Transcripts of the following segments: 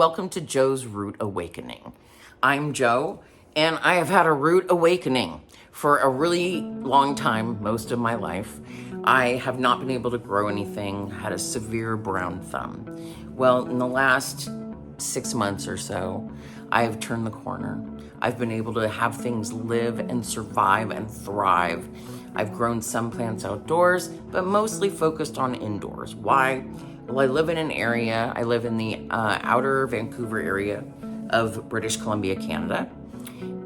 welcome to Joe's Root Awakening. I'm Joe, and I have had a root awakening for a really long time, most of my life. I have not been able to grow anything, had a severe brown thumb. Well, in the last 6 months or so, I have turned the corner. I've been able to have things live and survive and thrive. I've grown some plants outdoors, but mostly focused on indoors. Why? Well, I live in the outer Vancouver area of British Columbia, Canada,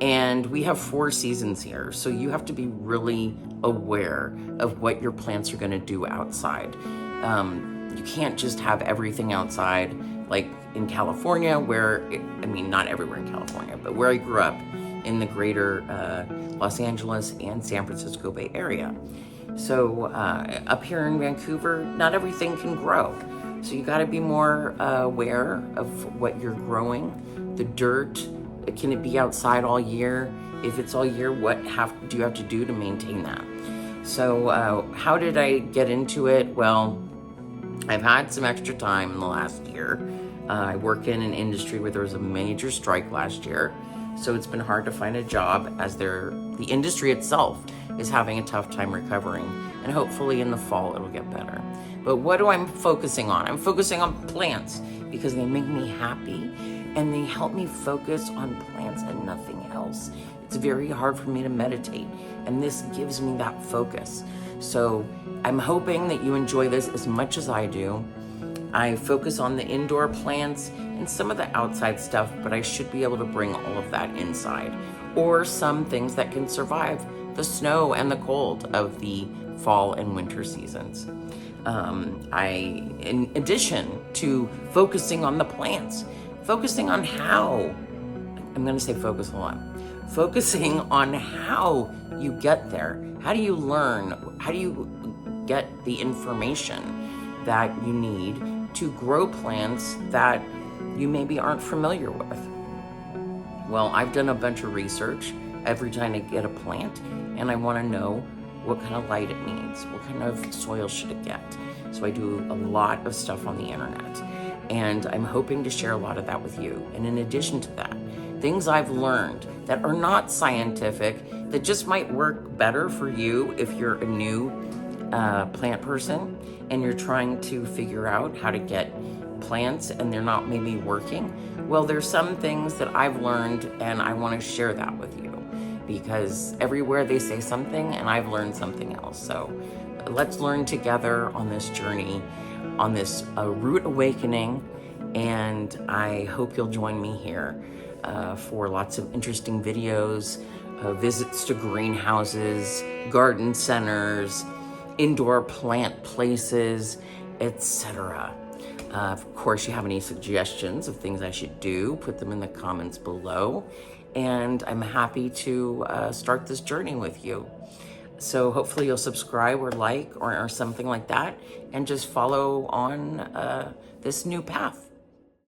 and we have 4 seasons here. So you have to be really aware of what your plants are gonna do outside. You can't just have everything outside like in California not everywhere in California, but where I grew up in the greater Los Angeles and San Francisco Bay Area. So up here in Vancouver, not everything can grow. So you gotta be more aware of what you're growing. The dirt, can it be outside all year? If it's all year, what do you have to do to maintain that? So how did I get into it? Well, I've had some extra time in the last year. I work in an industry where there was a major strike last year. So it's been hard to find a job as the industry itself is having a tough time recovering. And hopefully in the fall, it'll get better. But what do I focusing on? I'm focusing on plants because they make me happy and they help me focus on plants and nothing else. It's very hard for me to meditate, and this gives me that focus. So I'm hoping that you enjoy this as much as I do. I focus on the indoor plants and some of the outside stuff, but I should be able to bring all of that inside, or some things that can survive the snow and the cold of the fall and winter seasons. In addition to focusing on the plants, focusing on how you get there. How do you learn? How do you get the information that you need to grow plants that you maybe aren't familiar with? Well, I've done a bunch of research every time I get a plant, and I want to know what kind of light it needs, what kind of soil should it get. So I do a lot of stuff on the internet, and I'm hoping to share a lot of that with you. And in addition to that, things I've learned that are not scientific, that just might work better for you if you're a new plant person and you're trying to figure out how to get plants and they're not maybe working. Well, there's some things that I've learned and I want to share that with you because everywhere they say something and I've learned something else. So let's learn together on this journey, on this root awakening, and I hope you'll join me here for lots of interesting videos, visits to greenhouses, garden centers, indoor plant places, etc. Of course, you have any suggestions of things I should do, put them in the comments below, and I'm happy to start this journey with you. So hopefully you'll subscribe or like or something like that, and just follow on this new path.